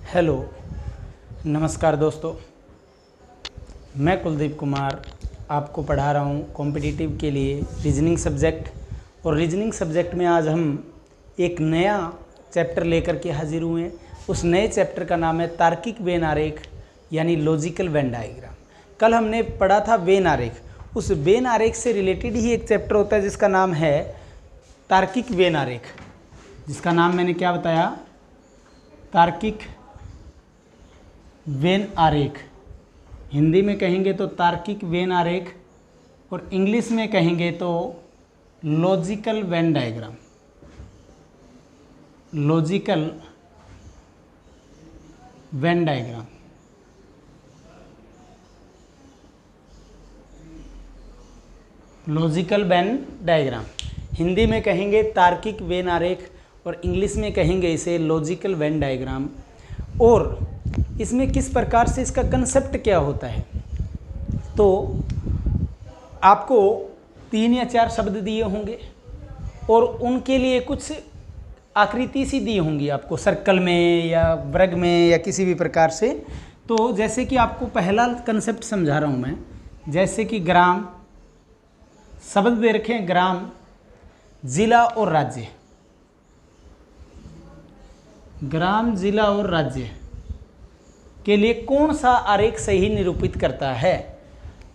Hello, नमस्कार दोस्तों। मैं कुलदीप कुमार आपको पढ़ा रहा हूँ कॉम्पिटिटिव के लिए रीजनिंग सब्जेक्ट। और रीजनिंग सब्जेक्ट में आज हम एक नया चैप्टर लेकर के हाजिर हुए हैं। उस नए चैप्टर का नाम है तार्किक वेन आरेख यानी लॉजिकल वेन डायग्राम। कल हमने पढ़ा था वेन आरेख। उस वेन आरेख से रिलेटेड ही एक चैप्टर होता है जिसका नाम है तार्किक वेन आरेख, जिसका नाम मैंने क्या बताया, तार्किक वेन आरेख। हिंदी में कहेंगे तो तार्किक वेन आरेख और इंग्लिश में कहेंगे तो logical Venn diagram. Logical Venn diagram. Logical Venn diagram Hindi में कहेंगे तार्किक वेन आरेख और इंग्लिश में कहेंगे इसे लॉजिकल वेन डायग्राम। और इसमें किस प्रकार से इसका कंसेप्ट क्या होता है, तो आपको 3 या 4 शब्द दिए होंगे और उनके लिए कुछ आकृति सी दी होंगी आपको, सर्कल में या वर्ग में या किसी भी प्रकार से। तो जैसे कि आपको पहला कंसेप्ट समझा रहा हूँ मैं, जैसे कि ग्राम, शब्द दे रखे हैं ग्राम, जिला और राज्य। ग्राम, जिला और राज्य के लिए कौन सा आरेख सही निरूपित करता है।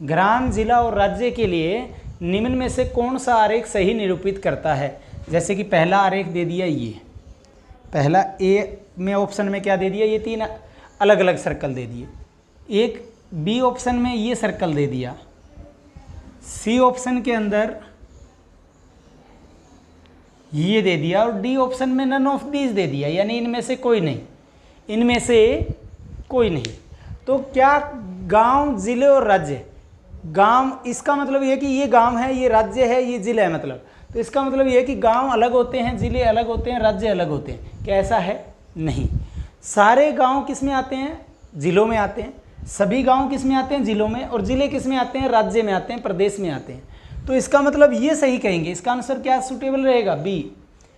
ग्राम, जिला और राज्य के लिए निम्न में से कौन सा आरेख सही निरूपित करता है। जैसे कि पहला आरेख दे दिया, ये पहला ए में ऑप्शन में क्या दे दिया, ये 3 अलग अलग सर्कल दे दिए। एक बी ऑप्शन में ये सर्कल दे दिया, सी ऑप्शन के अंदर ये दे दिया और डी ऑप्शन में नन ऑफ दीज दे दिया, यानी इनमें से कोई नहीं, इनमें से कोई नहीं। तो क्या गांव, जिले और राज्य, गांव इसका मतलब ये कि ये गांव है, ये राज्य है, ये जिला है, मतलब तो इसका मतलब ये है कि गांव अलग होते हैं, जिले अलग होते हैं, राज्य अलग होते हैं। क्या ऐसा है? नहीं। सारे गांव किस में आते हैं? जिलों में आते हैं। सभी गांव किस में आते हैं? जिलों में। और जिले किस में आते हैं? राज्य में आते हैं, प्रदेश में आते हैं। तो इसका मतलब ये सही कहेंगे। इसका आंसर क्या सूटेबल रहेगा? बी।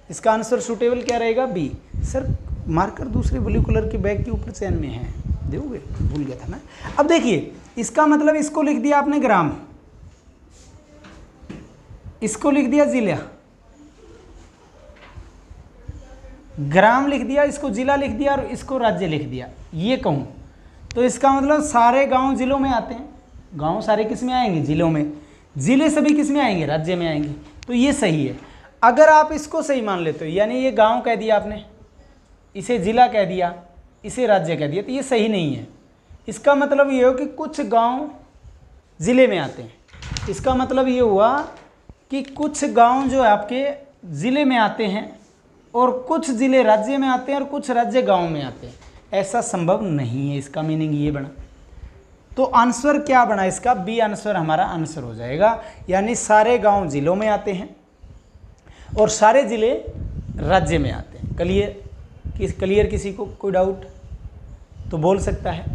इसका आंसर सूटेबल क्या रहेगा? बी। सर मार्कर दूसरे ब्लू कलर के बैग के ऊपर चैन में है, दोगे? भूल गया था ना। अब देखिए, इसका मतलब इसको लिख दिया आपने ग्राम, इसको लिख दिया जिला, ग्राम लिख दिया, इसको जिला लिख दिया और इसको राज्य लिख दिया, ये कहूँ तो इसका मतलब सारे गांव जिलों में आते हैं। गांव सारे किस में आएंगे? जिलों में। जिले सभी किस में आएंगे? राज्य में आएंगे। तो ये सही है। अगर आप इसको सही मान लेते हो, यानी ये गांव कह दिया आपने, इसे जिला कह दिया, इसे राज्य कह दिया, तो ये सही नहीं है। इसका मतलब ये हो कि कुछ गांव जिले में आते हैं। इसका मतलब ये हुआ कि कुछ गांव जो है आपके जिले में आते हैं और कुछ जिले राज्य में आते हैं और कुछ राज्य गांव में आते हैं। ऐसा संभव नहीं है। इसका मीनिंग ये बना। तो आंसर क्या बना इसका? बी आंसर हमारा आंसर हो जाएगा। यानी सारे गांव जिलों में आते हैं और सारे जिले राज्य में आते हैं। क्लियर? किसी को कोई डाउट तो बोल सकता है।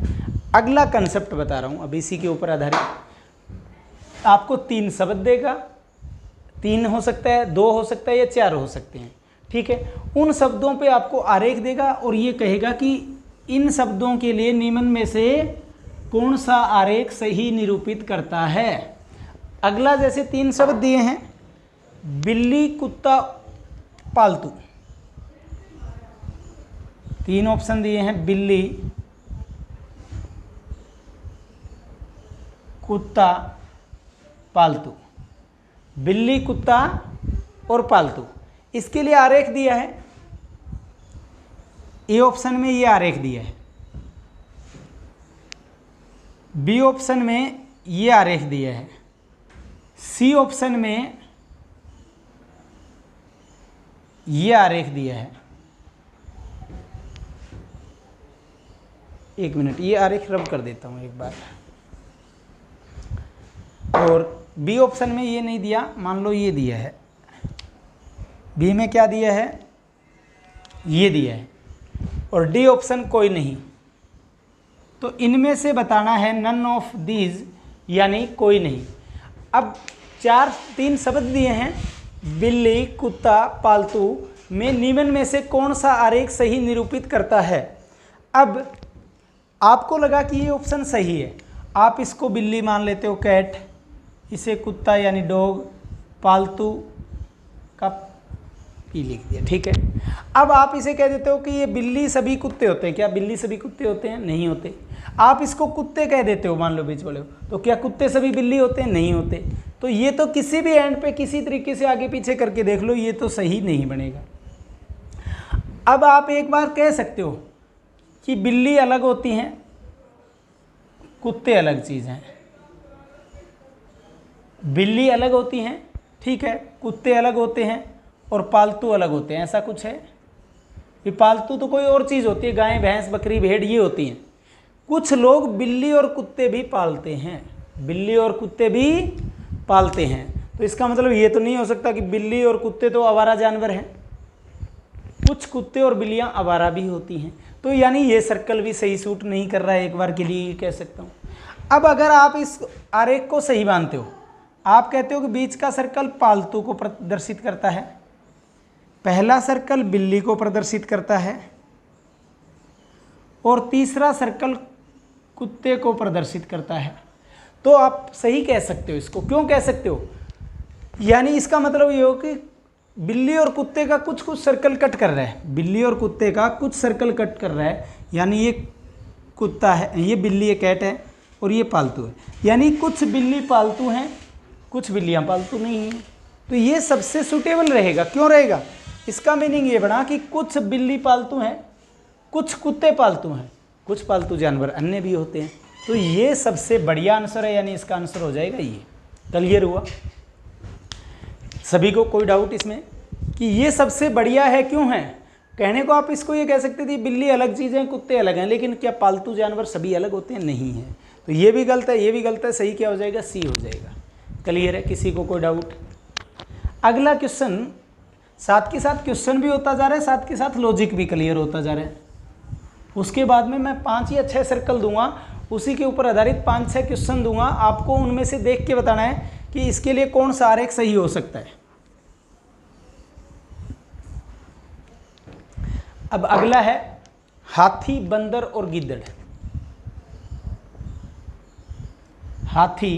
अगला कंसेप्ट बता रहा हूं, अब इसी के ऊपर आधारित। आपको 3 शब्द देगा, 3 हो सकता है, 2 हो सकता है या 4 हो सकते हैं, ठीक है। उन शब्दों पे आपको आरेख देगा और ये कहेगा कि इन शब्दों के लिए निम्न में से कौन सा आरेख सही निरूपित करता है। अगला जैसे 3 शब्द दिए हैं, बिल्ली, कुत्ता, पालतू। 3 ऑप्शन दिए हैं, बिल्ली, कुत्ता, पालतू। बिल्ली, कुत्ता और पालतू, इसके लिए आरेख दिया है। ए ऑप्शन में ये आरेख दिया है, बी ऑप्शन में ये आरेख दिया है, सी ऑप्शन में ये आरेख दिया है। एक मिनट, ये आरेख रब कर देता हूं एक बार। और बी ऑप्शन में ये नहीं दिया, मान लो ये दिया है। बी में क्या दिया है? ये दिया है। और डी ऑप्शन कोई नहीं। तो इनमें से बताना है नन ऑफ दीज, यानी कोई नहीं। अब 3 शब्द दिए हैं, बिल्ली, कुत्ता, पालतू में निम्न में से कौन सा आरेख सही निरूपित करता है। अब आपको लगा कि ये ऑप्शन सही है, आप इसको बिल्ली मान लेते हो, कैट, इसे कुत्ता यानी डॉग, पालतू का पी लिख दिया, ठीक है। अब आप इसे कह देते हो कि ये बिल्ली सभी कुत्ते होते हैं। क्या बिल्ली सभी कुत्ते होते हैं? नहीं होते। आप इसको कुत्ते कह देते हो, मान लो बीच वाले हो, तो क्या कुत्ते सभी बिल्ली होते हैं? नहीं होते। तो ये तो किसी भी एंड पे किसी तरीके से आगे पीछे करके देख लो, ये तो सही नहीं बनेगा। अब आप एक बार कह सकते हो कि बिल्ली अलग होती हैं, कुत्ते अलग चीज़ हैं। बिल्ली अलग होती हैं, ठीक है, कुत्ते अलग होते हैं और पालतू अलग होते हैं, ऐसा कुछ है? ये पालतू तो कोई और चीज़ होती है, गाय, भैंस, बकरी, भेड़, ये होती हैं। कुछ लोग बिल्ली और कुत्ते भी पालते हैं, बिल्ली और कुत्ते भी पालते हैं। तो इसका मतलब ये तो नहीं हो सकता कि बिल्ली और कुत्ते तो आवारा जानवर हैं। कुछ कुत्ते और बिल्लियाँ आवारा भी होती हैं। तो यानी ये सर्कल भी सही सूट नहीं कर रहा है, एक बार के लिए कह सकता हूँ। अब अगर आप इस आरेख को सही मानते हो, आप कहते हो कि बीच का सर्कल पालतू को प्रदर्शित करता है, पहला सर्कल बिल्ली को प्रदर्शित करता है और तीसरा सर्कल कुत्ते को प्रदर्शित करता है, तो आप सही कह सकते हो इसको। क्यों कह सकते हो? यानी इसका मतलब ये हो कि बिल्ली और कुत्ते का कुछ कुछ सर्कल कट कर रहा है, बिल्ली और कुत्ते का कुछ सर्कल कट कर रहा है। यानी ये कुत्ता है, ये बिल्ली, ये कैट है और ये पालतू है। यानी कुछ बिल्ली पालतू हैं, कुछ बिल्लियाँ पालतू नहीं हैं। तो ये सबसे सूटेबल रहेगा। क्यों रहेगा? इसका मीनिंग ये बना कि कुछ बिल्ली पालतू हैं, कुछ कुत्ते पालतू हैं, कुछ पालतू जानवर अन्य भी होते हैं। तो ये सबसे बढ़िया आंसर है, यानी इसका आंसर हो जाएगा ये। क्लियर हुआ सभी को? कोई डाउट इसमें कि ये सबसे बढ़िया है? क्यों है? कहने को आप इसको ये कह सकते थे बिल्ली अलग चीज़ है, कुत्ते अलग हैं, लेकिन क्या पालतू जानवर सभी अलग होते हैं? नहीं है। तो ये भी गलत है, ये भी गलत है। सही क्या हो जाएगा? सी हो जाएगा। क्लियर है? किसी को कोई डाउट? अगला क्वेश्चन, साथ के साथ क्वेश्चन भी होता जा रहा है, साथ के साथ लॉजिक भी क्लियर होता जा रहा है। उसके बाद में मैं 5 या 6 सर्कल दूंगा, उसी के ऊपर आधारित 5-6 क्वेश्चन दूंगा। आपको उनमें से देख के बताना है कि इसके लिए कौन सा आरेख सही हो सकता है। अब अगला है हाथी, बंदर और गिद्दड़। हाथी,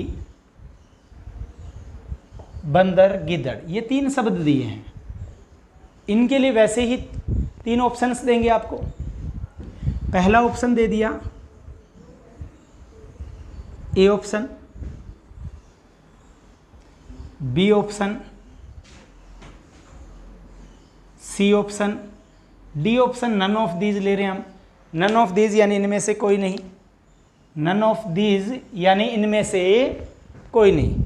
बंदर, गिद्दड़, ये 3 शब्द दिए हैं। इनके लिए वैसे ही 3 ऑप्शंस देंगे आपको। पहला ऑप्शन दे दिया A option, B option, C option, D option. None of these ले रहे हैं हम। नन ऑफ दीज यानी इनमें से कोई नहीं, नन ऑफ दीज यानी इनमें से कोई नहीं।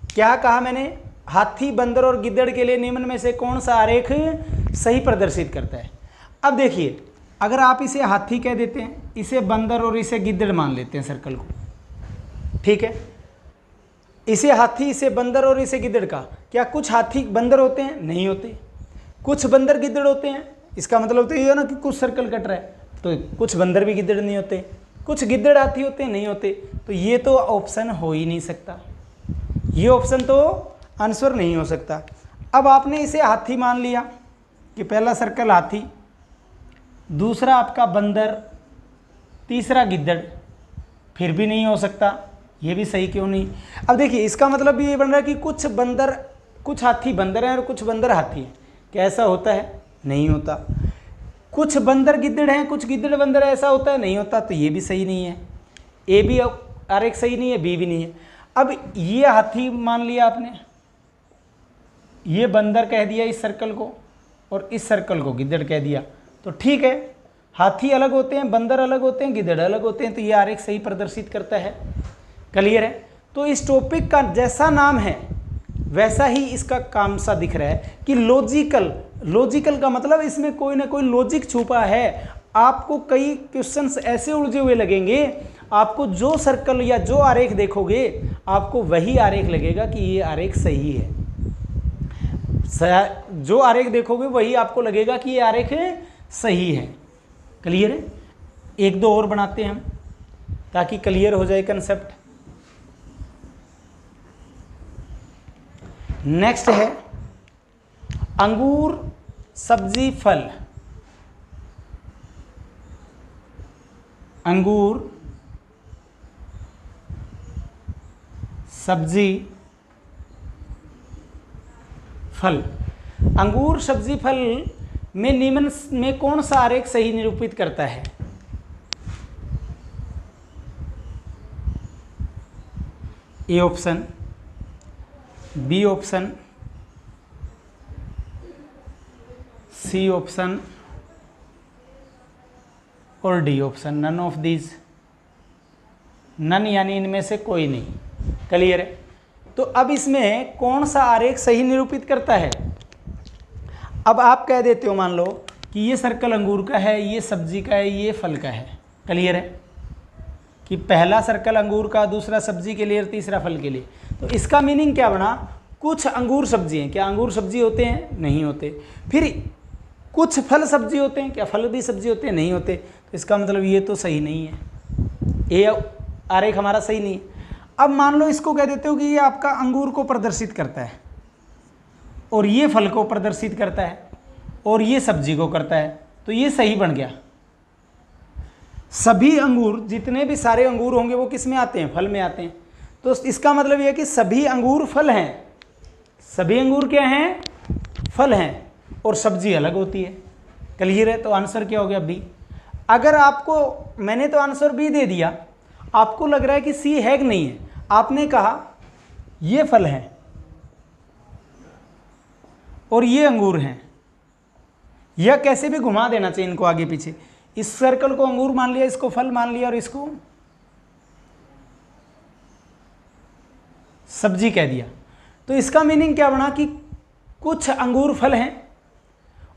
क्या कहा मैंने? हाथी, बंदर और गिद्दड़ के लिए निम्न में से कौन सा आरेख सही प्रदर्शित करता है? अब देखिए, अगर आप इसे हाथी कह देते हैं, इसे बंदर और इसे गिद्दड़ मान लेते हैं सर्कल को, ठीक है, इसे हाथी, इसे बंदर और इसे गिद्दड़ का, क्या कुछ हाथी बंदर होते हैं? नहीं होते। कुछ बंदर गिद्दड़ होते हैं, इसका मतलब तो ये है ना कि कुछ सर्कल कट रहा है, तो कुछ बंदर भी गिद्दड़ नहीं होते। कुछ गिद्दड़ हाथी होते हैं? नहीं होते। तो ये तो ऑप्शन हो ही नहीं सकता, ये ऑप्शन तो आंसर नहीं हो सकता। अब आपने इसे हाथी मान लिया कि पहला सर्कल हाथी, दूसरा आपका बंदर, तीसरा गिद्दड़, फिर भी नहीं हो सकता। ये भी सही क्यों नहीं? अब देखिए, इसका मतलब भी ये बन रहा है कि कुछ बंदर, कुछ हाथी बंदर हैं और कुछ बंदर हाथी हैं। क्या ऐसा होता है? नहीं होता। कुछ बंदर गिद्दड़ हैं, कुछ गिद्दड़ बंदर, ऐसा होता है? नहीं होता। तो ये भी सही नहीं है। ए भी आरेख सही नहीं है, बी भी नहीं है। अब ये हाथी मान लिया आपने, ये बंदर कह दिया इस सर्कल को, और इस सर्कल को गिद्दड़ कह दिया, तो ठीक है। हाथी अलग होते हैं, बंदर अलग होते हैं, गिद्दड़ अलग होते हैं, तो ये आरेख सही प्रदर्शित करता है। क्लियर है? तो इस टॉपिक का जैसा नाम है वैसा ही इसका काम सा दिख रहा है कि लॉजिकल। लॉजिकल का मतलब इसमें कोई ना कोई लॉजिक छुपा है। आपको कई क्वेश्चंस ऐसे उलझे हुए लगेंगे, आपको जो सर्कल या जो आरेख देखोगे आपको वही आरेख लगेगा कि ये आरेख सही है। जो आरेख देखोगे वही आपको लगेगा कि ये आरेख सही है। क्लियर है? 1-2 और बनाते हैं हम ताकि क्लियर हो जाए कंसेप्ट। नेक्स्ट है अंगूर, सब्जी, फल। अंगूर सब्जी फल। अंगूर सब्जी फल में निम्न में कौन सा आरेख सही निरूपित करता है? A option, B option, C option और D option. None of these, none यानी इनमें से कोई नहीं। क्लियर है? तो अब इसमें कौन सा आरेख सही निरूपित करता है? अब आप कह देते हो, मान लो कि ये सर्कल अंगूर का है, ये सब्जी का है, ये फल का है। क्लियर है कि पहला सर्कल अंगूर का, दूसरा सब्जी के लिए और तीसरा फल के लिए। तो इसका मीनिंग क्या बना? कुछ अंगूर सब्जी हैं। क्या अंगूर सब्जी होते हैं? नहीं होते। फिर कुछ फल सब्जी होते हैं। क्या फल भी सब्जी होते हैं? नहीं होते। तो इसका मतलब ये तो सही नहीं है, ये आरेख हमारा सही नहीं है। अब मान लो इसको कह देते हो कि ये आपका अंगूर को प्रदर्शित करता है और ये फल को प्रदर्शित करता है और ये सब्जी को करता है, तो ये सही बन गया। सभी अंगूर, जितने भी सारे अंगूर होंगे वो किस में आते हैं? फल में आते हैं। तो इसका मतलब ये है कि सभी अंगूर फल हैं। सभी अंगूर क्या हैं? फल हैं और सब्जी अलग होती है। क्लियर है? तो आंसर क्या हो गया? बी। अगर आपको, मैंने तो आंसर बी दे दिया, आपको लग रहा है कि सी है कि नहीं है, आपने कहा ये फल हैं और ये अंगूर हैं, या कैसे भी घुमा देना चाहिए इनको आगे पीछे। इस सर्कल को अंगूर मान लिया, इसको फल मान लिया और इसको सब्जी कह दिया। तो इसका मीनिंग क्या बना कि कुछ अंगूर फल हैं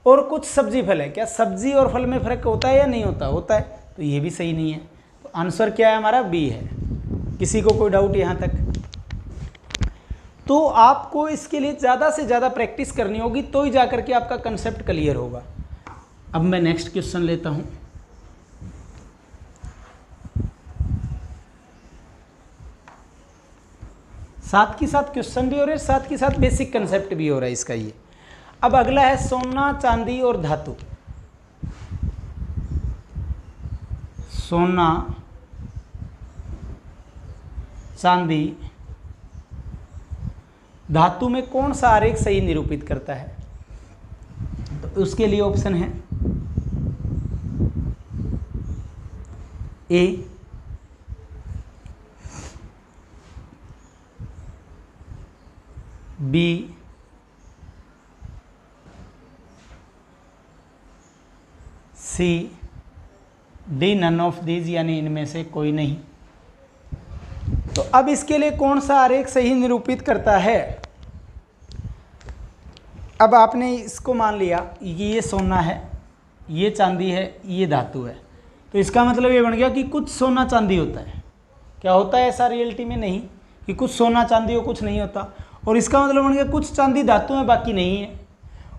और कुछ सब्जी फल है। क्या सब्जी और फल में फर्क होता है या नहीं होता? होता है। तो ये भी सही नहीं है। तो आंसर क्या है हमारा? बी है। किसी को कोई डाउट यहाँ तक? तो आपको इसके लिए ज़्यादा से ज़्यादा प्रैक्टिस करनी होगी, तो ही जाकर के आपका कंसेप्ट क्लियर होगा। अब मैं नेक्स्ट क्वेश्चन लेता हूँ। साथ के साथ क्वेश्चन भी हो रहे हैं, साथ के साथ बेसिक कंसेप्ट भी हो रहा है इसका ये। अब अगला है सोना, चांदी और धातु। सोना, चांदी, धातु में कौन सा आरेख सही निरूपित करता है? तो उसके लिए ऑप्शन है A, B, C, D. None of these यानी इनमें से कोई नहीं। तो अब इसके लिए कौन सा आरेख सही निरूपित करता है? अब आपने इसको मान लिया कि ये सोना है, ये चांदी है, ये धातु है। तो इसका मतलब ये बन गया कि कुछ सोना चांदी होता है। क्या होता है ऐसा रियलिटी में? नहीं, कि कुछ सोना चांदी हो, कुछ नहीं होता। और इसका मतलब बन गया कुछ चांदी धातु है, बाकी नहीं है।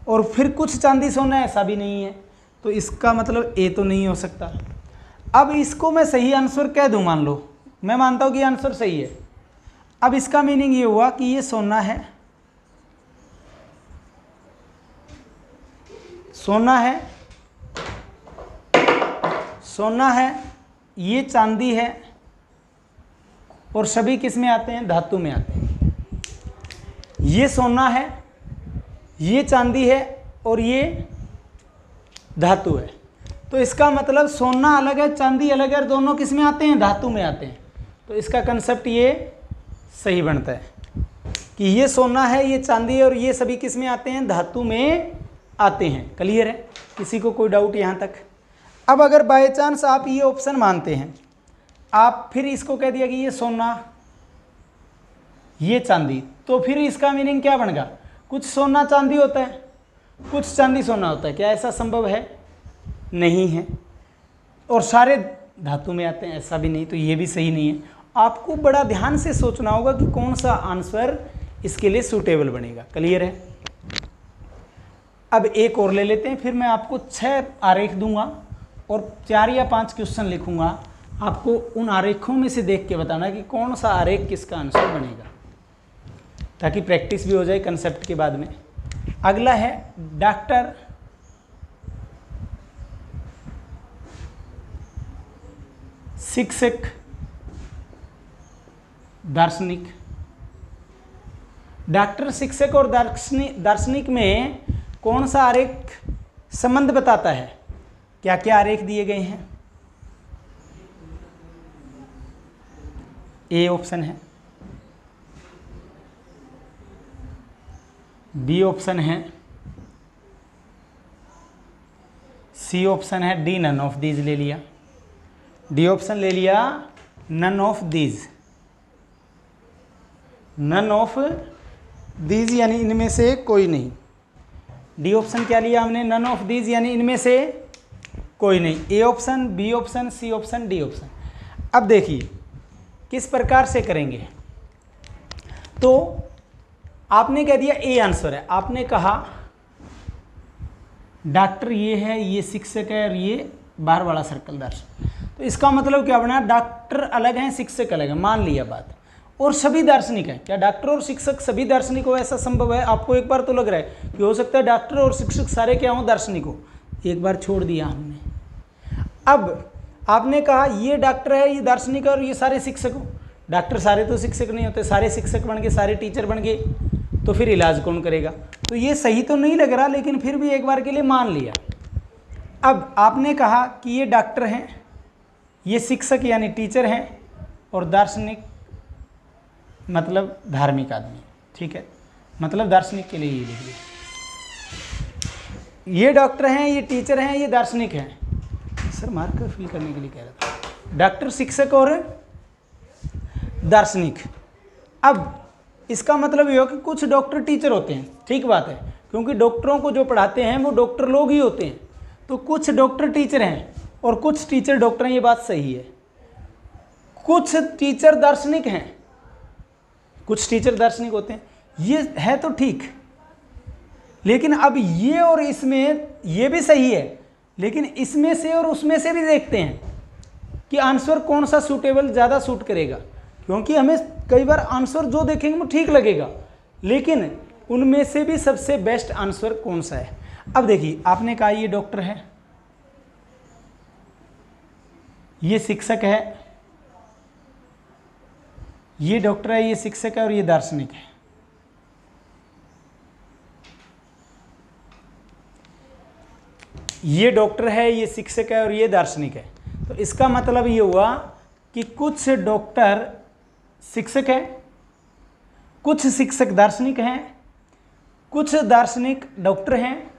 और फिर कुछ चांदी सोना, ऐसा भी नहीं है। तो इसका मतलब ए तो नहीं हो सकता। अब इसको मैं सही आंसर कह दूं, मान लो मैं मानता हूं कि आंसर सही है। अब इसका मीनिंग ये हुआ कि ये सोना है, सोना है, सोना है, ये चांदी है और सभी किस में आते हैं? धातु में आते हैं। ये सोना है, ये चांदी है और ये धातु है। तो इसका मतलब सोना अलग है, चांदी अलग है और दोनों किस में आते हैं? धातु में आते हैं। तो इसका कंसेप्ट ये सही बनता है कि ये सोना है, ये चांदी है और ये सभी किस में आते हैं? धातु में आते हैं। क्लियर है? किसी को कोई डाउट यहाँ तक? अब अगर बाय चांस आप ये ऑप्शन मानते हैं, आप फिर इसको कह दिया कि ये सोना, ये चांदी, तो फिर इसका मीनिंग क्या बनेगा? कुछ सोना चांदी होता है, कुछ चांदी सोना होता है। क्या ऐसा संभव है? नहीं है। और सारे धातु में आते हैं, ऐसा भी नहीं। तो ये भी सही नहीं है। आपको बड़ा ध्यान से सोचना होगा कि कौन सा आंसर इसके लिए सूटेबल बनेगा। क्लियर है? अब एक और ले लेते हैं, फिर मैं आपको 6 आरेख दूंगा और 4 या 5 क्वेश्चन लिखूंगा। आपको उन आरेखों में से देख के बताना कि कौन सा आरेख किसका आंसर बनेगा, ताकि प्रैक्टिस भी हो जाए कंसेप्ट के बाद में। अगला है डॉक्टर शिक्षक, दार्शनिक। डॉक्टर, शिक्षक और दार्शनिक में कौन सा आरेख संबंध बताता है? क्या क्या आरेख दिए गए हैं? ए ऑप्शन है, बी ऑप्शन है, सी ऑप्शन है, डी नन ऑफ दीज ले लिया। डी ऑप्शन ले लिया, none of these. None of these यानी इनमें से कोई नहीं। डी ऑप्शन क्या लिया हमने? नन ऑफ दीज यानी इनमें से कोई नहीं। A option, B option, C option, D option. अब देखिए किस प्रकार से करेंगे। तो आपने कह दिया ए आंसर है। आपने कहा डॉक्टर ये है, ये शिक्षक है और ये बाहर वाला सर्कल दार्शनिक। तो इसका मतलब क्या बना? डॉक्टर अलग हैं, शिक्षक अलग है, मान लिया बात। और सभी दार्शनिक हैं। क्या डॉक्टर और शिक्षक सभी दार्शनिक हो? ऐसा संभव है? आपको एक बार तो लग रहा है कि हो सकता है डॉक्टर और शिक्षक सारे क्या हो? दार्शनिक हो। एक बार छोड़ दिया हमने। अब आपने कहा ये डॉक्टर है, ये दार्शनिक है और ये सारे शिक्षक हो। डॉक्टर सारे तो शिक्षक नहीं होते, सारे शिक्षक बन गए, सारे टीचर बन गए, तो फिर इलाज कौन करेगा? तो ये सही तो नहीं लग रहा, लेकिन फिर भी एक बार के लिए मान लिया। अब आपने कहा कि ये डॉक्टर हैं, ये शिक्षक यानी टीचर हैं, और दार्शनिक मतलब धार्मिक आदमी। ठीक है, मतलब दार्शनिक के लिए ये लिख लिया। ये डॉक्टर हैं, ये टीचर हैं, ये दार्शनिक हैं। सर मार्कर फिल करने के लिए कह रहा था। डॉक्टर, शिक्षक और दार्शनिक। अब इसका मतलब ये हो कि कुछ डॉक्टर टीचर होते हैं, ठीक बात है, क्योंकि डॉक्टरों को जो पढ़ाते हैं वो डॉक्टर लोग ही होते हैं। तो कुछ डॉक्टर टीचर हैं और कुछ टीचर डॉक्टर हैं, ये बात सही है। कुछ टीचर दार्शनिक हैं, कुछ टीचर दार्शनिक होते हैं, ये है तो ठीक। लेकिन अब ये और इसमें ये भी सही है, लेकिन इसमें से और उसमें से भी देखते हैं कि आंसर कौन सा सूटेबल ज़्यादा सूट करेगा, क्योंकि हमें कई बार आंसर जो देखेंगे वो ठीक लगेगा, लेकिन उनमें से भी सबसे बेस्ट आंसर कौन सा है। अब देखिए, आपने कहा ये डॉक्टर है, ये शिक्षक है, ये डॉक्टर है, ये शिक्षक है और ये दार्शनिक है। ये डॉक्टर है, ये शिक्षक है और ये दार्शनिक है। तो इसका मतलब ये हुआ कि कुछ डॉक्टर शिक्षक हैं, कुछ शिक्षक दार्शनिक हैं, कुछ दार्शनिक डॉक्टर हैं,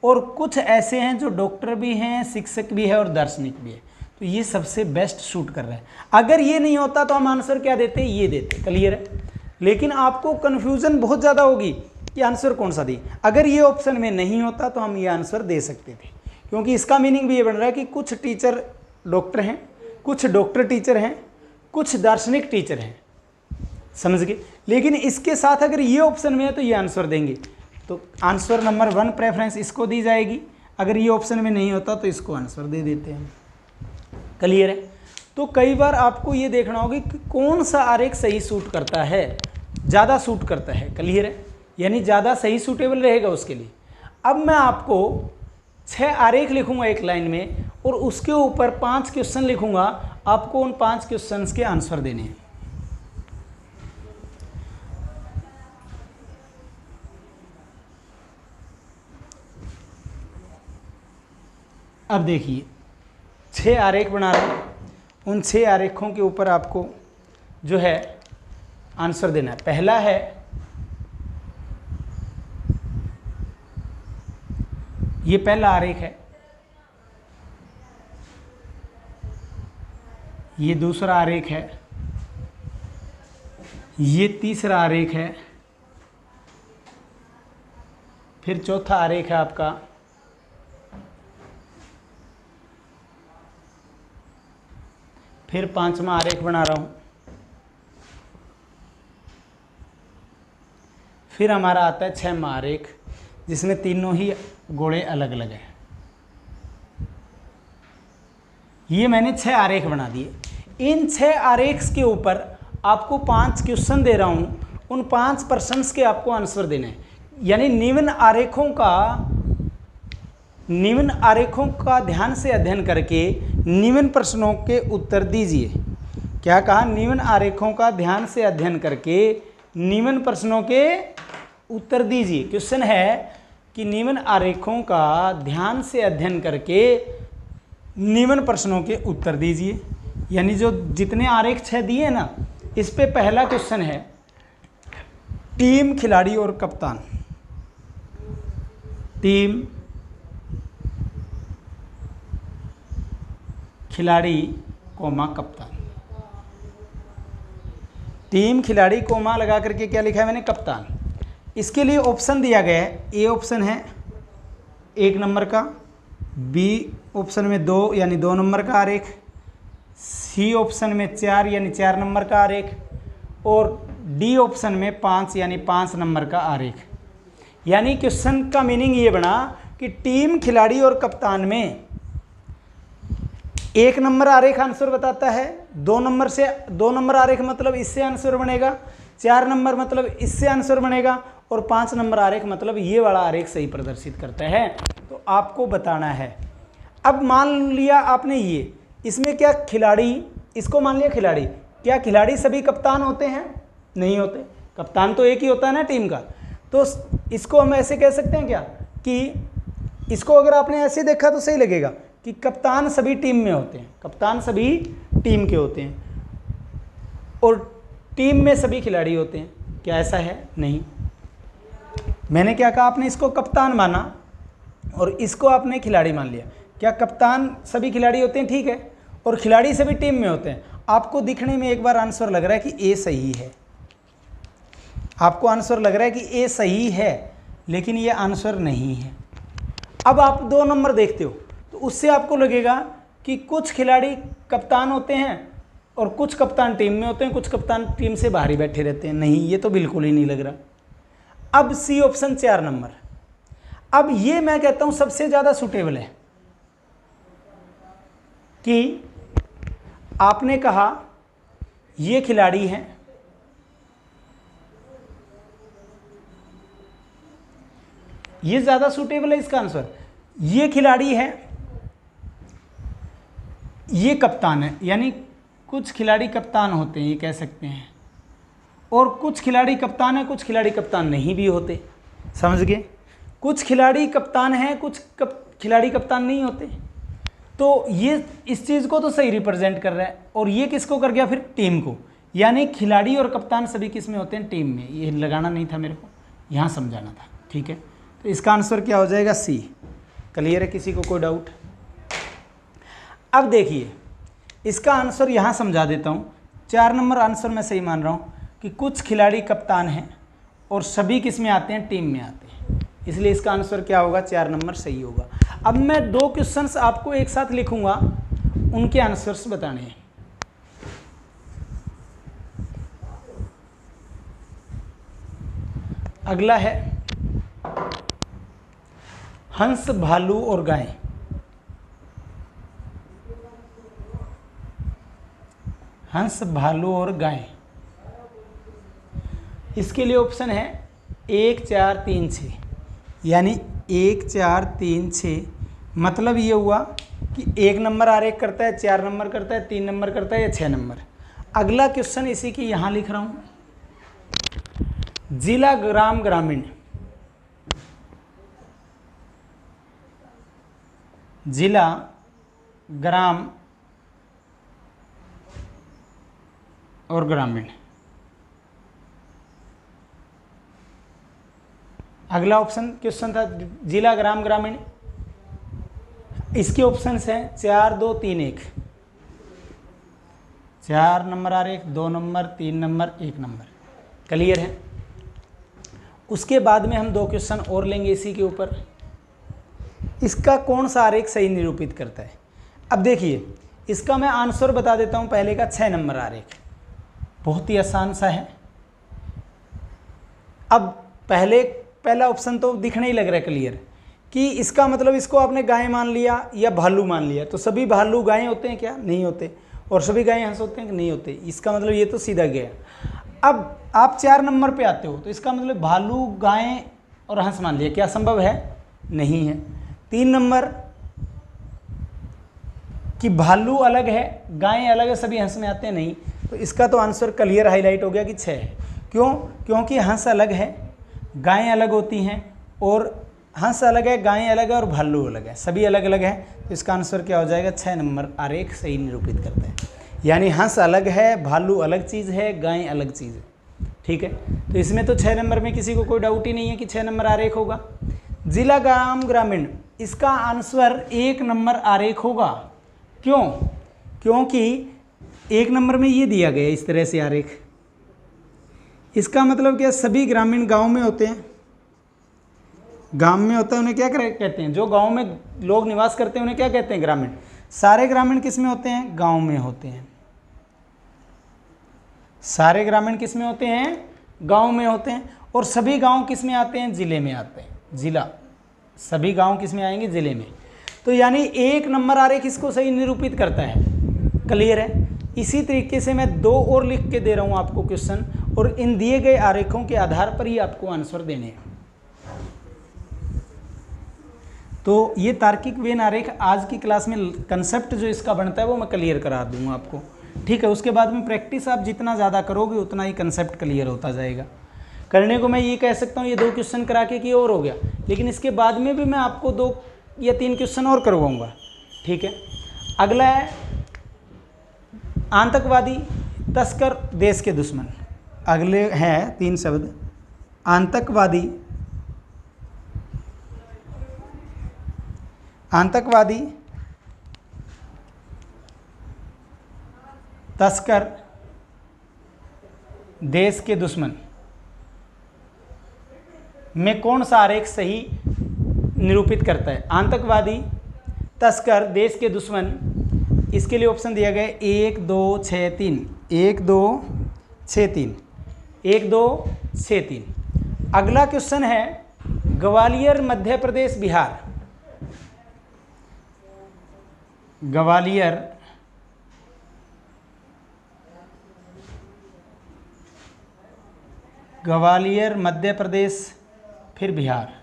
और कुछ ऐसे हैं जो डॉक्टर भी हैं, शिक्षक भी है और दार्शनिक भी है। तो ये सबसे बेस्ट शूट कर रहा है। अगर ये नहीं होता तो हम आंसर क्या देते? ये देते। क्लियर है? लेकिन आपको कन्फ्यूज़न बहुत ज़्यादा होगी कि आंसर कौन सा दी। अगर ये ऑप्शन में नहीं होता तो हम ये आंसर दे सकते थे, क्योंकि इसका मीनिंग भी ये बन रहा है कि कुछ टीचर डॉक्टर हैं, कुछ डॉक्टर टीचर हैं, कुछ दार्शनिक टीचर हैं। समझ गए? लेकिन इसके साथ अगर ये ऑप्शन में है तो ये आंसर देंगे। तो आंसर नंबर 1 प्रेफरेंस इसको दी जाएगी। अगर ये ऑप्शन में नहीं होता तो इसको आंसर दे देते हैं। क्लियर है? तो कई बार आपको ये देखना होगा कि कौन सा आरेख सही सूट करता है, ज़्यादा सूट करता है। क्लियर है? यानी ज़्यादा सही सूटेबल रहेगा उसके लिए। अब मैं आपको 6 आरेख लिखूंगा एक लाइन में, और उसके ऊपर 5 क्वेश्चन लिखूंगा। आपको उन 5 क्वेश्चंस के आंसर देने हैं। अब देखिए, 6 आरेख बना रहा हूँ। उन 6 आरेखों के ऊपर आपको जो है आंसर देना है। पहला है ये पहला आरेख है, ये दूसरा आरेख है, ये तीसरा आरेख है, फिर चौथा आरेख है आपका, फिर 5वां आरेख बना रहा हूँ, फिर हमारा आता है 6वां आरेख, जिसमें तीनों ही गोले अलग अलग हैं। ये मैंने 6 आरेख बना दिए। इन 6 आरेख के ऊपर आपको 5 क्वेश्चन दे रहा हूँ। उन 5 प्रश्नों के आपको आंसर देने हैं। यानी निम्न आरेखों का निम्न आरेखों का ध्यान से अध्ययन करके निम्न प्रश्नों के उत्तर दीजिए। क्या कहा? निम्न आरेखों का ध्यान से अध्ययन करके निम्न प्रश्नों के उत्तर दीजिए। क्वेश्चन है कि निम्न आरेखों का ध्यान से अध्ययन करके निम्न प्रश्नों के उत्तर दीजिए। यानी जो जितने आरेख 6 दिए ना, इस पे पहला क्वेश्चन है टीम, खिलाड़ी और कप्तान। टीम, खिलाड़ी कोमा कप्तान। टीम, खिलाड़ी कोमा लगा करके क्या लिखा है मैंने? कप्तान। इसके लिए ऑप्शन दिया गया है। ए ऑप्शन है 1 नंबर का, बी ऑप्शन में 2 यानी 2 नंबर का आरेख, सी ऑप्शन में 4 यानी 4 नंबर का आरेख, और डी ऑप्शन में 5 यानी 5 नंबर का आरेख। यानी क्वेश्चन का मीनिंग ये बना कि टीम, खिलाड़ी और कप्तान में 1 नंबर आरेख आंसर बताता है, 2 नंबर आरेख मतलब इससे आंसर बनेगा, 4 नंबर मतलब इससे आंसर बनेगा, और 5 नंबर आरेख मतलब ये वाला आरेख सही प्रदर्शित करता है। तो आपको बताना है। अब मान लिया आपने ये, इसमें क्या खिलाड़ी, इसको मान लिया खिलाड़ी। क्या खिलाड़ी सभी कप्तान होते हैं? नहीं होते। कप्तान तो एक ही होता है ना टीम का। तो इसको हम ऐसे कह सकते हैं क्या कि इसको अगर आपने ऐसे देखा तो सही लगेगा कि कप्तान सभी टीम में होते हैं, कप्तान सभी टीम के होते हैं, और टीम में सभी खिलाड़ी होते हैं। क्या ऐसा है? नहीं। मैंने क्या कहा? आपने इसको कप्तान माना और इसको आपने खिलाड़ी मान लिया। क्या कप्तान सभी खिलाड़ी होते हैं? ठीक है। और खिलाड़ी सभी टीम में होते हैं। आपको दिखने में एक बार आंसर लग रहा है कि ए सही है, आपको आंसर लग रहा है कि ए सही है, लेकिन ये आंसर नहीं है। अब आप 2 नंबर देखते हो तो उससे आपको लगेगा कि कुछ खिलाड़ी कप्तान होते हैं और कुछ कप्तान टीम में होते हैं, कुछ कप्तान टीम से बाहर ही बैठे रहते हैं। नहीं, ये तो बिल्कुल ही नहीं लग रहा। अब सी ऑप्शन 4 नंबर, अब ये मैं कहता हूं सबसे ज़्यादा सूटेबल है कि आपने कहा ये खिलाड़ी हैं, ये ज़्यादा सूटेबल है इसका आंसर। ये खिलाड़ी है, ये कप्तान है, यानी कुछ खिलाड़ी कप्तान होते हैं, ये कह सकते हैं, और कुछ खिलाड़ी कप्तान है, कुछ खिलाड़ी कप्तान नहीं भी होते। समझ गए? कुछ खिलाड़ी कप्तान हैं, कुछ खिलाड़ी कप्तान नहीं होते। तो ये इस चीज़ को तो सही रिप्रेजेंट कर रहा है, और ये किसको कर गया फिर? टीम को। यानी खिलाड़ी और कप्तान सभी किस में होते हैं? टीम में। ये लगाना नहीं था मेरे को, यहाँ समझाना था। ठीक है, तो इसका आंसर क्या हो जाएगा? सी। क्लियर है? किसी को कोई डाउट? अब देखिए, इसका आंसर यहाँ समझा देता हूँ। 4 नंबर आंसर मैं सही मान रहा हूँ कि कुछ खिलाड़ी कप्तान हैं और सभी किस में आते हैं? टीम में आते हैं। इसलिए इसका आंसर क्या होगा? 4 नंबर सही होगा। अब मैं 2 क्वेश्चंस आपको एक साथ लिखूंगा, उनके आंसर्स बताने हैं। अगला है हंस, भालू और गाय। हंस, भालू और गाय। इसके लिए ऑप्शन है 1 4 3 6, यानी 1 4 3 6 मतलब ये हुआ कि 1 नंबर आरेख करता है, 4 नंबर करता है, 3 नंबर करता है या 6 नंबर। अगला क्वेश्चन इसी की यहाँ लिख रहा हूँ, जिला, ग्राम, ग्रामीण। जिला, ग्राम और ग्रामीण। अगला ऑप्शन क्वेश्चन था जिला, ग्राम, ग्रामीण। इसके ऑप्शंस हैं 4 2 3 1। 4 नंबर आरेख, 2 नंबर, 3 नंबर, 1 नंबर। क्लियर है? उसके बाद में हम 2 क्वेश्चन और लेंगे इसी के ऊपर। इसका कौन सा आरेख सही निरूपित करता है? अब देखिए, इसका मैं आंसर बता देता हूं। पहले का 6 नंबर आरेख बहुत ही आसान सा है। अब पहला ऑप्शन तो दिखने ही लग रहा है क्लियर कि इसका मतलब इसको आपने गाय मान लिया या भालू मान लिया, तो सभी भालू गायें होते हैं क्या? नहीं होते। और सभी गायें हंस होते हैं कि नहीं होते। इसका मतलब ये तो सीधा गया। अब आप 4 नंबर पे आते हो तो इसका मतलब भालू, गायें और हंस मान लिया। क्या संभव है? नहीं है। 3 नंबर कि भालू अलग है, गायें अलग है, सभी हंस में आते हैं, नहीं। तो इसका तो आंसर क्लियर हाईलाइट हो गया कि 6 है। क्यों? क्योंकि हंस अलग है, गायें अलग होती हैं, और हंस अलग है, गायें अलग है, और भालू अलग है, सभी अलग अलग है। तो इसका आंसर क्या हो जाएगा? 6 नंबर आरेख सही निरूपित करता है। यानी हंस अलग है, भालू अलग चीज़ है, गायें अलग चीज़ है। ठीक है, तो इसमें तो 6 नंबर में किसी को कोई डाउट ही नहीं है कि 6 नंबर आरेख होगा। जिला ग्राम ग्रामीण, इसका आंसर 1 नंबर आरेख होगा। क्यों? क्योंकि 1 नंबर में ये दिया गया इस तरह से आरेख। इसका मतलब क्या? सभी ग्रामीण गांव में होते हैं, गांव में होता है, उन्हें क्या कहते हैं? जो गांव में लोग निवास करते हैं उन्हें क्या कहते हैं? ग्रामीण। सारे ग्रामीण किस में होते हैं? गांव में होते हैं। सारे ग्रामीण किस में होते हैं? गांव में होते हैं। और सभी गांव किस में आते हैं? जिले में आते हैं। जिला, सभी गांव किस में आएंगे? जिले में। तो यानी 1 नंबर आरेख इसको सही निरूपित करता है। क्लियर है? इसी तरीके से मैं 2 और लिख के दे रहा हूं आपको क्वेश्चन, और इन दिए गए आरेखों के आधार पर ही आपको आंसर देने हैं। तो ये तार्किक वेन आरेख आज की क्लास में कंसेप्ट जो इसका बनता है वो मैं क्लियर करा दूंगा आपको। ठीक है, उसके बाद में प्रैक्टिस आप जितना ज़्यादा करोगे उतना ही कंसेप्ट क्लियर होता जाएगा। करने को मैं ये कह सकता हूँ ये 2 क्वेश्चन करा के कि और हो गया, लेकिन इसके बाद में भी मैं आपको 2 या 3 क्वेश्चन और करवाऊँगा। ठीक है, अगला है आतंकवादी, तस्कर, देश के दुश्मन। अगले हैं 3 शब्द, आतंकवादी, आतंकवादी, तस्कर, देश के दुश्मन में कौन सा आरेख सही निरूपित करता है? आतंकवादी, तस्कर, देश के दुश्मन, इसके लिए ऑप्शन दिया गया 1 2 6 3, 1 2 6 3, 1 2 6 3। अगला क्वेश्चन है ग्वालियर, मध्य प्रदेश, बिहार। ग्वालियर, ग्वालियर, मध्य प्रदेश, फिर बिहार।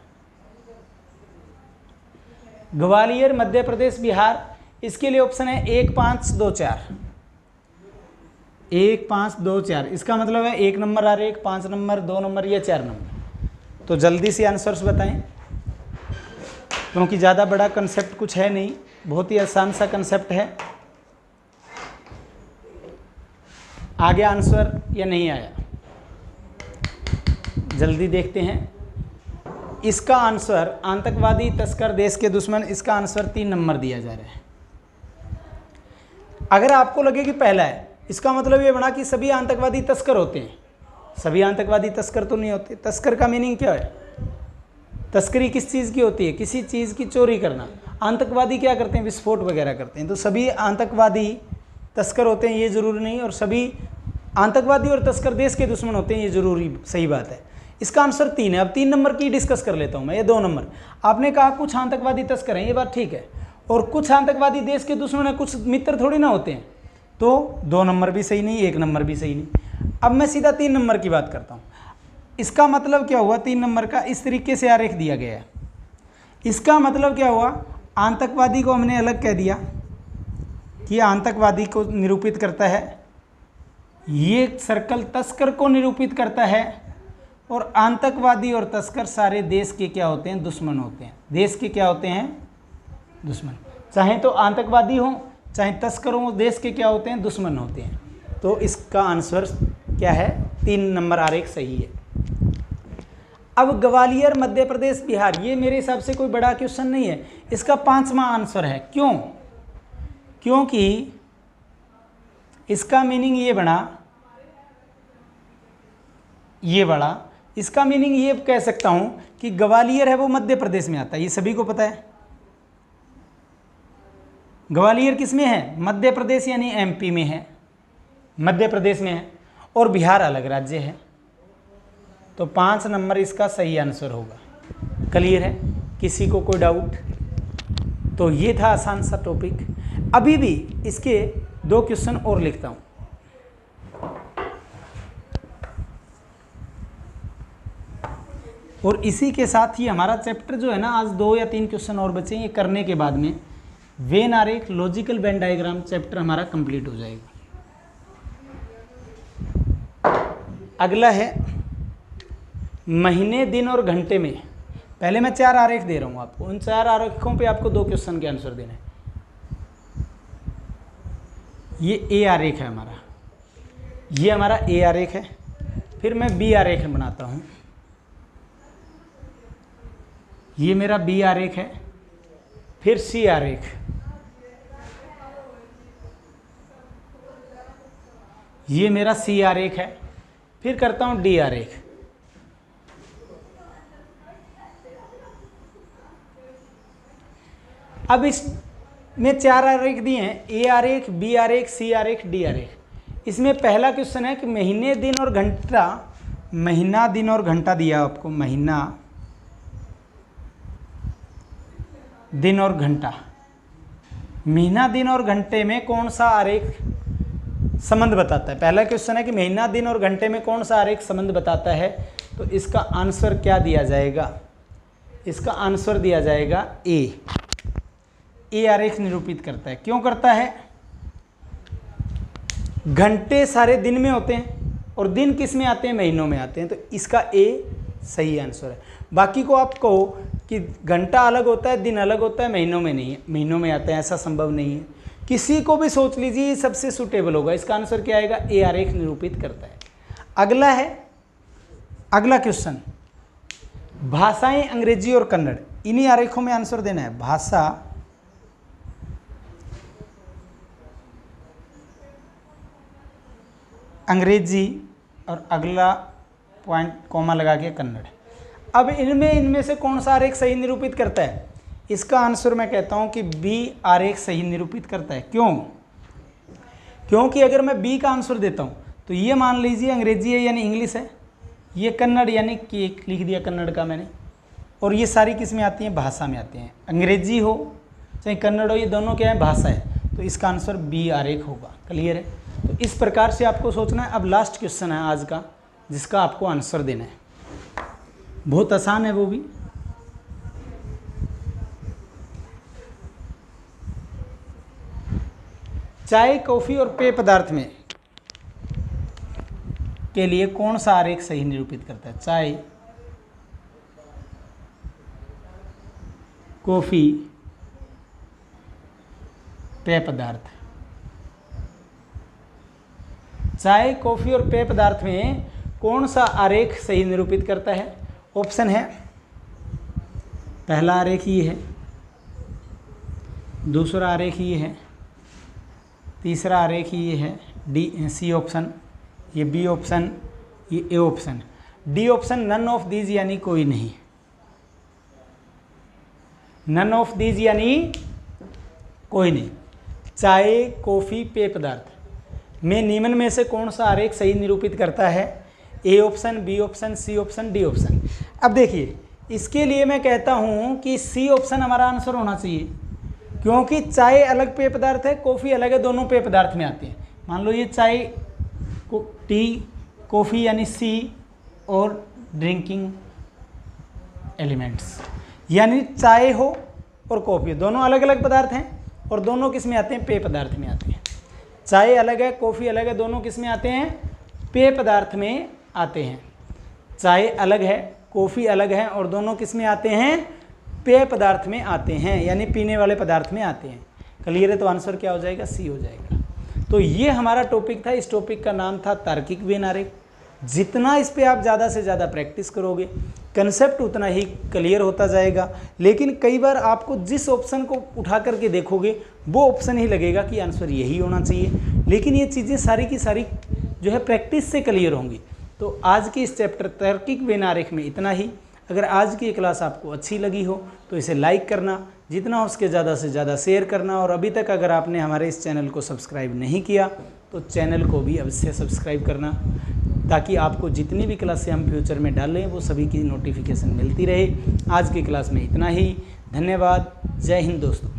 ग्वालियर, मध्य प्रदेश, बिहार, इसके लिए ऑप्शन है 1 5 2 4, 1 5 2 4। इसका मतलब है 1 नंबर आरेख, 5 नंबर, 2 नंबर या 4 नंबर। तो जल्दी से आंसर्स बताएं, क्योंकि ज़्यादा बड़ा कंसेप्ट कुछ है नहीं, बहुत ही आसान सा कंसेप्ट है। आ गया आंसर या नहीं आया? जल्दी देखते हैं। इसका आंसर आतंकवादी, तस्कर, देश के दुश्मन, इसका आंसर 3 नंबर दिया जा रहा है। अगर आपको लगे कि पहला है, इसका मतलब ये बना कि सभी आतंकवादी तस्कर होते हैं। सभी आतंकवादी तस्कर तो नहीं होते। तस्कर का मीनिंग क्या है? तस्करी किस चीज़ की होती है? किसी चीज़ की चोरी करना। आतंकवादी क्या करते हैं? विस्फोट वगैरह करते हैं। तो सभी आतंकवादी तस्कर होते हैं ये ज़रूरी नहीं, और सभी आतंकवादी और तस्कर देश के दुश्मन होते हैं ये ज़रूरी, सही बात है। इसका आंसर 3 है। अब 3 नंबर की डिस्कस कर लेता हूँ मैं। ये 2 नंबर आपने कहा कुछ आतंकवादी तस्कर हैं, ये बात ठीक है, और कुछ आतंकवादी देश के दुश्मन है, कुछ मित्र थोड़ी ना होते हैं। तो 2 नंबर भी सही नहीं, 1 नंबर भी सही नहीं। अब मैं सीधा 3 नंबर की बात करता हूँ। इसका मतलब क्या हुआ? 3 नंबर का इस तरीके से आरेख दिया गया है। इसका मतलब क्या हुआ? आतंकवादी को हमने अलग कह दिया कि आतंकवादी को निरूपित करता है, ये सर्कल तस्कर को निरूपित करता है, और आतंकवादी और तस्कर सारे देश के क्या होते हैं? दुश्मन होते हैं। देश के क्या होते हैं? दुश्मन। चाहे तो आतंकवादी हो चाहे तस्कर हो, देश के क्या होते हैं? दुश्मन होते हैं। तो इसका आंसर क्या है? 3 नंबर आरेख सही है। अब ग्वालियर, मध्य प्रदेश, बिहार, ये मेरे हिसाब से कोई बड़ा क्वेश्चन नहीं है। इसका 5वां आंसर है। क्यों? क्योंकि इसका मीनिंग ये बना, ये बड़ा, इसका मीनिंग ये कह सकता हूं कि ग्वालियर है वो मध्य प्रदेश में आता है, ये सभी को पता है। ग्वालियर किस में है? मध्य प्रदेश, यानी एमपी में है, मध्य प्रदेश में है, और बिहार अलग राज्य है। तो 5 नंबर इसका सही आंसर होगा। क्लियर है? किसी को कोई डाउट? तो ये था आसान सा टॉपिक। अभी भी इसके 2 क्वेश्चन और लिखता हूं। और इसी के साथ ही हमारा चैप्टर जो है ना, आज 2 या 3 क्वेश्चन और बचे, ये करने के बाद में वेन आरेख, लॉजिकल वेन डायग्राम चैप्टर हमारा कंप्लीट हो जाएगा। अगला है महीने, दिन और घंटे में। पहले मैं 4 आरेख दे रहा हूँ आपको, उन 4 आरेखों पे आपको 2 क्वेश्चन के आंसर देने हैं। ये ए आरेख है हमारा, ये हमारा ए आरेख है। फिर मैं बी आरेख बनाता हूँ, ये मेरा बी आरेख है। फिर सी आरेख, ये मेरा सी आरेख है। फिर करता हूँ डी आरेख। अब इसमें 4 आरेख दिए हैं, ए आरेख, बी आरेख, सी आरेख, डी आरेख। इसमें पहला क्वेश्चन है कि महीने, दिन और घंटा, महीना, दिन और घंटा दिया आपको, महीना, दिन और घंटा। महीना, दिन और घंटे में कौन सा आरेख संबंध बताता है? पहला क्वेश्चन है कि महीना, दिन और घंटे में कौन सा आरेख संबंध बताता है। तो इसका आंसर क्या दिया जाएगा? इसका आंसर दिया जाएगा ए। ए आरेख निरूपित करता है। क्यों करता है? घंटे सारे दिन में होते हैं और दिन किस में आते हैं? महीनों में आते हैं। तो इसका ए सही आंसर है। बाकी को आप कहो कि घंटा अलग होता है, दिन अलग होता है, महीनों में नहीं है, महीनों में आते हैं, ऐसा संभव नहीं है। किसी को भी सोच लीजिए, ये सबसे सुटेबल होगा। इसका आंसर क्या आएगा? ए आरेख निरूपित करता है। अगला है, अगला क्वेश्चन, भाषाएं अंग्रेजी और कन्नड़, इन्हीं आरेखों में आंसर देना है। भाषा, अंग्रेजी और अगला पॉइंट कॉमा लगा के कन्नड़। अब इनमें से कौन सा आरेख सही निरूपित करता है? इसका आंसर मैं कहता हूं कि बी आरेख सही निरूपित करता है। क्यों? क्योंकि अगर मैं बी का आंसर देता हूं तो ये मान लीजिए अंग्रेजी है यानी इंग्लिश है, ये कन्नड़ यानी केक लिख दिया कन्नड़ का मैंने, और ये सारी किस में आती हैं? भाषा में आती हैं। अंग्रेजी हो चाहे कन्नड़ हो, ये दोनों क्या है? भाषा है। तो इसका आंसर बी आरेख होगा। क्लियर है? तो इस प्रकार से आपको सोचना है। अब लास्ट क्वेश्चन है आज का, जिसका आपको आंसर देना है। बहुत आसान है वो भी। चाय, कॉफी और पेय पदार्थ में के लिए कौन सा आरेख सही निरूपित करता है? चाय, कॉफी, पेय पदार्थ। चाय, कॉफी और पेय पदार्थ में कौन सा आरेख सही निरूपित करता है? ऑप्शन है, पहला आरेख ये है, दूसरा आरेख ये है, तीसरा आरेख ये है, डी सी ऑप्शन, ये बी ऑप्शन, ये A option. D option none of these यानी कोई नहीं। नन ऑफ दीज यानी कोई नहीं। चाय, कॉफी, पेय पदार्थ में निम्न में से कौन सा आरेख सही निरूपित करता है? A option, B option, C option, D option. अब देखिए, इसके लिए मैं कहता हूं कि सी ऑप्शन हमारा आंसर होना चाहिए, क्योंकि चाय अलग पेय पदार्थ है, कॉफ़ी अलग है, दोनों पेय पदार्थ में आते हैं। मान लो ये चाय, टी, कॉफ़ी यानी सी, और ड्रिंकिंग एलिमेंट्स यानी चाय हो और कॉफ़ी, दोनों अलग अलग पदार्थ हैं और दोनों किस में आते हैं? पेय पदार्थ में आते हैं। चाय अलग है, कॉफ़ी अलग है, दोनों किस में आते हैं? पेय पदार्थ में आते हैं। चाय अलग है, कॉफ़ी अलग है, और दोनों किस में आते हैं? पेय पदार्थ में आते हैं, यानी पीने वाले पदार्थ में आते हैं। क्लियर है? तो आंसर क्या हो जाएगा? सी हो जाएगा। तो ये हमारा टॉपिक था। इस टॉपिक का नाम था तार्किक वेन आरेख। जितना इस पे आप ज़्यादा से ज़्यादा प्रैक्टिस करोगे, कंसेप्ट उतना ही क्लियर होता जाएगा। लेकिन कई बार आपको जिस ऑप्शन को उठा करके देखोगे वो ऑप्शन ही लगेगा कि आंसर यही होना चाहिए। लेकिन ये चीज़ें सारी की सारी जो है प्रैक्टिस से क्लियर होंगी। तो आज की इस चैप्टर तार्किक वेन आरेख में इतना ही। अगर आज की क्लास आपको अच्छी लगी हो तो इसे लाइक करना, जितना हो उसके ज़्यादा से ज़्यादा शेयर करना, और अभी तक अगर आपने हमारे इस चैनल को सब्सक्राइब नहीं किया तो चैनल को भी अवश्य सब्सक्राइब करना, ताकि आपको जितनी भी क्लासें हम फ्यूचर में डालें वो सभी की नोटिफिकेशन मिलती रहे। आज की क्लास में इतना ही। धन्यवाद। जय हिंद दोस्तों।